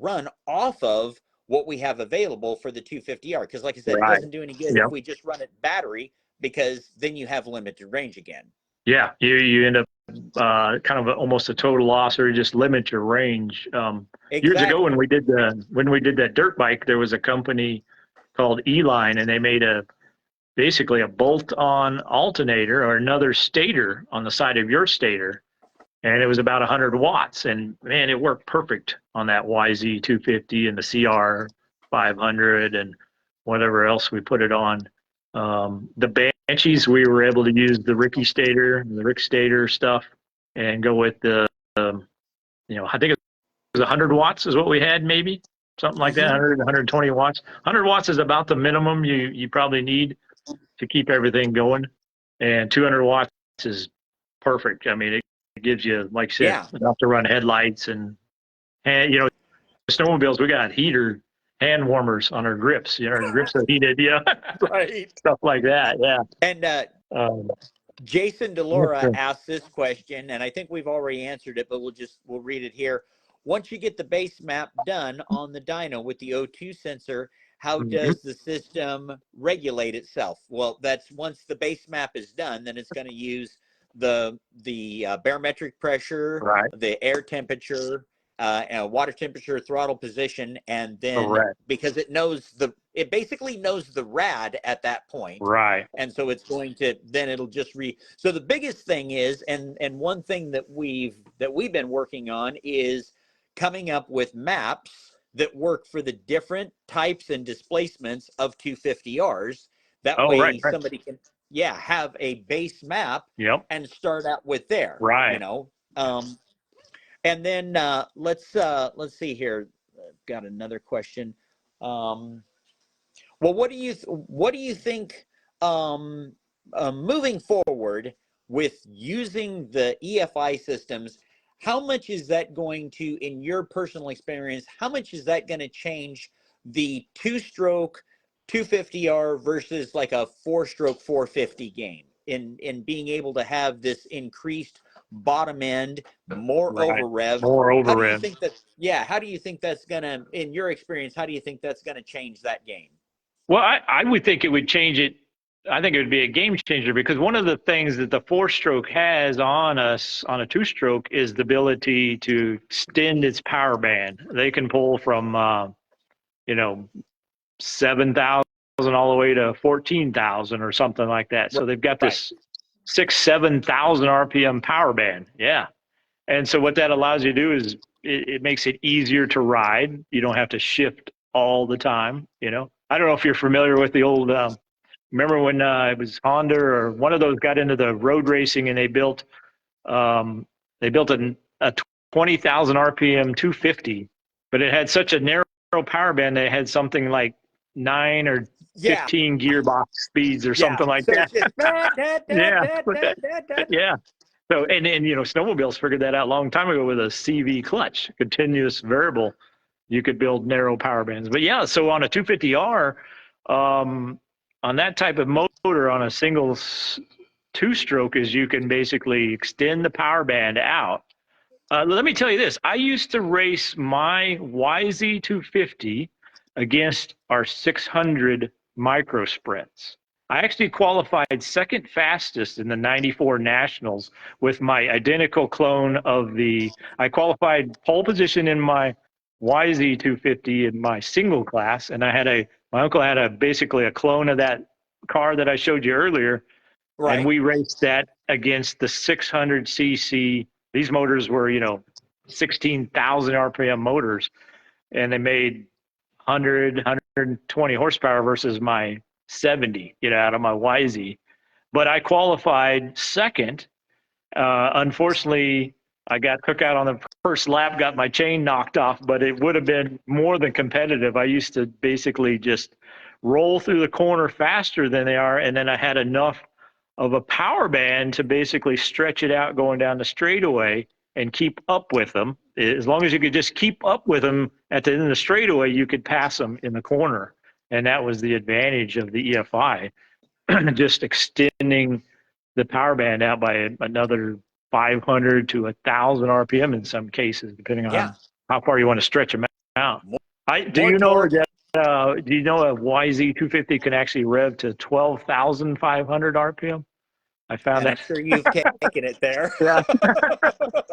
run off of what we have available for the 250R. Because like I said, it doesn't do any good if we just run it battery, because then you have limited range again. Yeah, you end up kind of almost a total loss, or you just limit your range. Years ago when we did that dirt bike, there was a company called E-Line, and they made basically a bolt-on alternator or another stator on the side of your stator, and it was about 100 watts, and man, it worked perfect on that YZ250 and the CR500 and whatever else we put it on. The Banshees, we were able to use the RIC stator stuff, and go with the I think it was 100 watts is what we had, maybe something like that. 100, 120 watts. 100 watts is about the minimum you probably need to keep everything going, and 200 watts is perfect. I mean, it gives you, like I said, enough to run headlights and snowmobiles. We got heater hand warmers on our grips. Our grips are heated. Stuff like that. Yeah. And Jason DeLaura asked this question, and I think we've already answered it, but we'll read it here. Once you get the base map done on the dyno with the O2 sensor, how does the system regulate itself? Well, that's once the base map is done, then it's going to use the barometric pressure, the air temperature, water temperature, throttle position, and then because it basically knows the rad at that point. And so it's going to, then it'll just so the biggest thing is, and one thing that we've been working on is coming up with maps that work for the different types and displacements of 250Rs. That way right. somebody can, have a base map Yep. and start out with there, Right. And then let's see here. I've got another question. Well, what do you think moving forward with using the EFI systems? How much is that going to, in your personal experience, how much is that going to change the two-stroke 250R versus like a four-stroke 450 game in being able to have this increased bottom end, more over rev? More over How do you rev. think that? Yeah, how do you think that's gonna, in your experience, how do you think that's gonna change that game? Well, I would think it would change it. I think it would be a game changer because one of the things that the four-stroke has on us on a two-stroke is the ability to extend its power band. They can pull from 7,000 all the way to 14,000 or something like that. So they've got this 7,000 RPM power band. Yeah. And so what that allows you to do is it makes it easier to ride. You don't have to shift all the time. I don't know if you're familiar with the old, remember when it was Honda or one of those got into the road racing and they built a 20,000 RPM 250, but it had such a narrow power band that it had something like 9 or 15 gearbox speeds or something like that. Yeah. So, and snowmobiles figured that out a long time ago with a CV clutch, continuous variable. You could build narrow power bands. But yeah, so on a 250R, on that type of motor on a single two-stroke is you can basically extend the power band out. Let me tell you this. I used to race my YZ250 against our 600 micro sprints. I actually qualified second fastest in the 94 Nationals with my identical clone I qualified pole position in my YZ250 in my single class, and my uncle had basically a clone of that car that I showed you earlier, and we raced that against the 600cc. These motors were, 16,000 RPM motors, and they made 120 horsepower versus my 70, out of my YZ. But I qualified second. Unfortunately, I got took out on the first lap, got my chain knocked off, but it would have been more than competitive. I used to basically just roll through the corner faster than they are, and then I had enough of a power band to basically stretch it out going down the straightaway and keep up with them. As long as you could just keep up with them at the end of the straightaway, you could pass them in the corner. And that was the advantage of the EFI, just extending the power band out by another 500 to 1,000 RPM in some cases, depending on how far you want to stretch them out. Do you know a YZ250 can actually rev to 12,500 RPM? I found that. I'm sure you've taken it there. Yeah.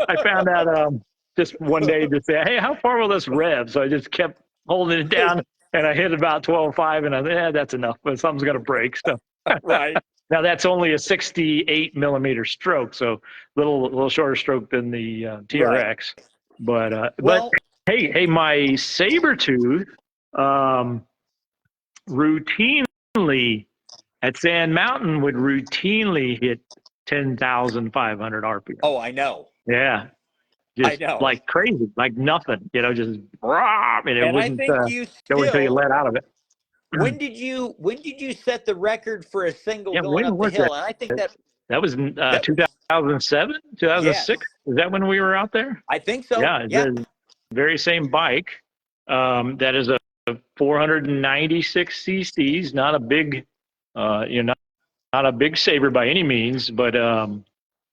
I found out just one day to say, hey, how far will this rev? So I just kept holding it down, and I hit about 12.5, and I thought, that's enough, but something's going to break. So now that's only a 68 millimeter stroke, so a little shorter stroke than the TRX. But hey, my Sabertooth routinely at Sand Mountain would routinely hit 10,500 RPM. Oh, I know. Yeah. Just like crazy, like nothing, just and it wouldn't go until you let out of it. When did you set the record for a single going up the hill? That? And I think that was 2007, 2006. Is that when we were out there? I think so. Yeah, the very same bike. That is a 496 cc's, not a big, not a big saber by any means, but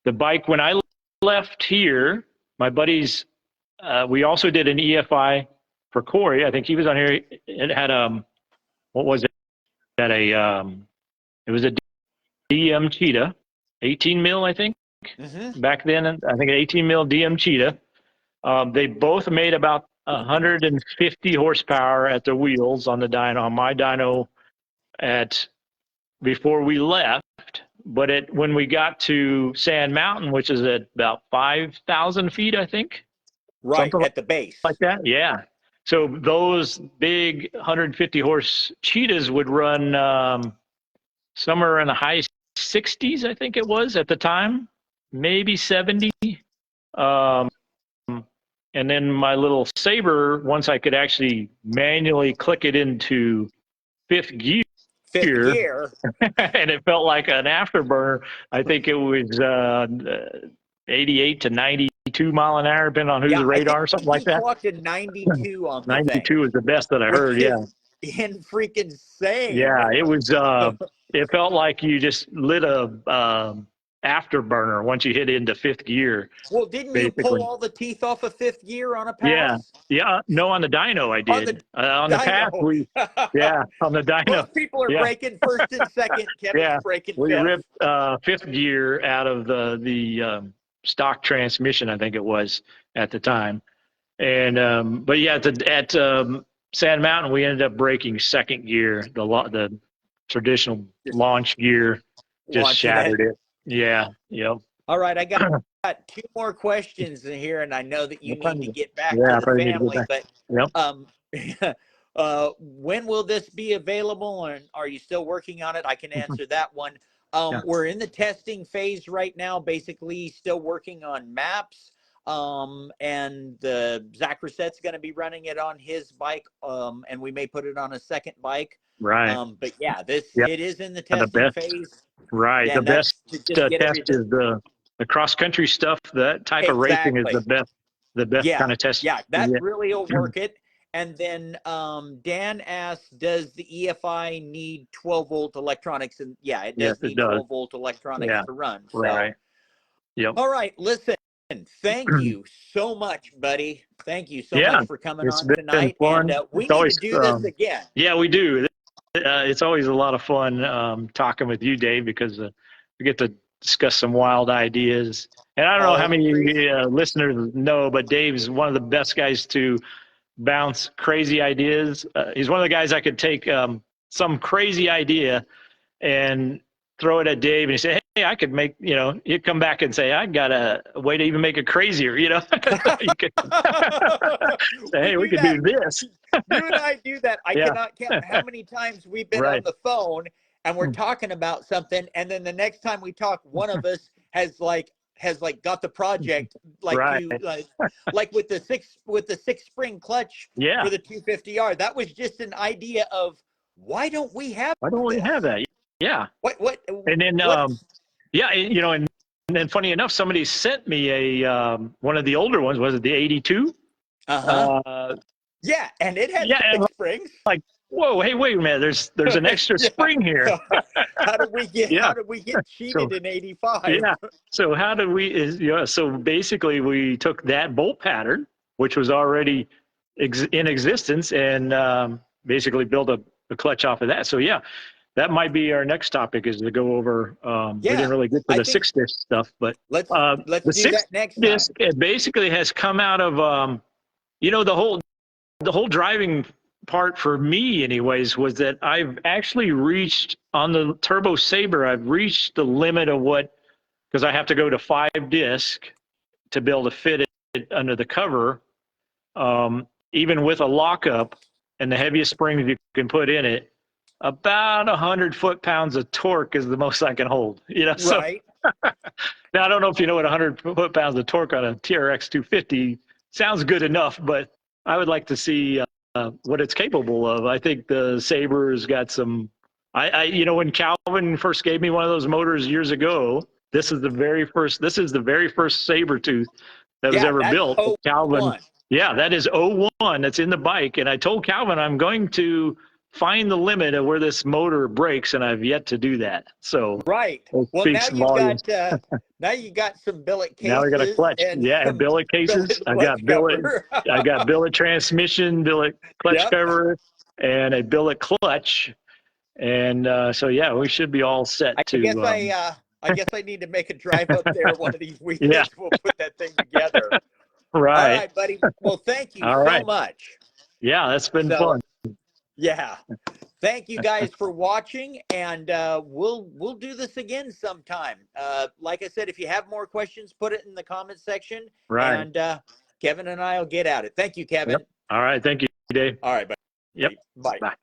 the bike when I left here, my buddies, we also did an EFI for Corey. I think he was on here. It had what was it? It was a DM Cheetah, 18 mil, I think. Mm-hmm. Back then, I think an 18 mil DM Cheetah. They both made about 150 horsepower at the wheels on the dyno. On my dyno, before we left, but when we got to Sand Mountain, which is at about 5,000 feet, I think, Right, something at the base. like that. Yeah. So those big 150 horse cheetahs would run somewhere in the high 60s, I think it was at the time, maybe 70. Um, and then my little Saber, once I could actually manually click it into fifth gear, Fifth gear. and it felt like an afterburner. I think it was 88 to 92 mile an hour, depending on whose radar or something like that. Clocked a 92 on the 92 thing, is the best that I heard. Yeah. In freaking insane. Yeah, it was. It felt like you just lit a afterburner once you hit into fifth gear. Well, didn't basically. you pull all the teeth off of fifth gear on a pass? Yeah. No, on the dyno I did. On the pass, on the dyno. Most people are breaking first and second. Kevin's breaking fifth. We ripped fifth gear out of the stock transmission, I think it was at the time. And but yeah, at Sand Mountain, we ended up breaking second gear. The traditional launch gear just shattered it. Yeah. Yep. All right, I got 2 more questions in here, and I know that you need to get back to the family. But when will this be available, and are you still working on it? I can answer that one. We're in the testing phase right now, basically still working on maps. And Zach Rissette's going to be running it on his bike, and we may put it on a second bike. Right. But yeah, it is in the testing phase. Right. Yeah, the best test is the cross country stuff. That type of racing is the best kind of test. Yeah, that really will work it. And then Dan asked, does the EFI need 12-volt electronics? And yeah, it does need 12-volt electronics to run. So. Right. Yep. All right, listen. Thank you so much, buddy. Thank you so much for coming on tonight. Fun. And we need to do this again. Yeah, we do. It's always a lot of fun talking with you, Dave, because we get to discuss some wild ideas. And I don't know how many listeners know, but Dave's one of the best guys to bounce crazy ideas. He's one of the guys I could take some crazy idea and throw it at Dave, and he say, "Hey, I could make," he'd come back and say, "I got a way to even make it crazier," you could say, "Hey, we could do this." You and I do that. I cannot count how many times we've been on the phone and we're talking about something, and then the next time we talk, one of us has got the project like with the six spring clutch for the 250R. That was just an idea of why don't we have that? Yeah. What? And then, and then funny enough, somebody sent me a one of the older ones. Was it the 82? Yeah, and it had 6 springs. Like, whoa, hey, wait a minute. There's an extra spring here. How did we get cheated in 85? Yeah. So how did we? So basically, we took that bolt pattern, which was already in existence, and basically built a clutch off of that. So yeah. That might be our next topic, is to go over. We didn't really get to the 6-disc stuff, but let's the do that next time. Disc, it basically has come out of the whole driving part for me, anyways, was that I've actually reached on the Turbo Saber. I've reached the limit of because I have to go to 5-disc to be able to fit it under the cover, even with a lockup and the heaviest springs you can put in it. About 100 foot-pounds of torque is the most I can hold. Right. So, now, I don't know if you know what 100 foot-pounds of torque on a TRX 250 sounds good enough, but I would like to see what it's capable of. I think the Saber's got some. When Calvin first gave me one of those motors years ago, this is the very first saber tooth that was ever built. Calvin. Yeah, that is 01. That's in the bike, and I told Calvin I'm going to find the limit of where this motor breaks, and I've yet to do that. So well, now you got some billet cases. Now we got a clutch, and billet cases. I got billet transmission, billet clutch cover, and a billet clutch, and so yeah, we should be all set. I guess I need to make a drive up there one of these weekends. We'll put that thing together. Right. All right, buddy. Well, thank you so much. Yeah, that's been fun. Yeah. Thank you guys for watching, and we'll do this again sometime. Like I said, if you have more questions, put it in the comment section. Right. And Kevin and I will get at it. Thank you, Kevin. Yep. All right. Thank you, Dave. All right, buddy. Yep. Bye. Bye.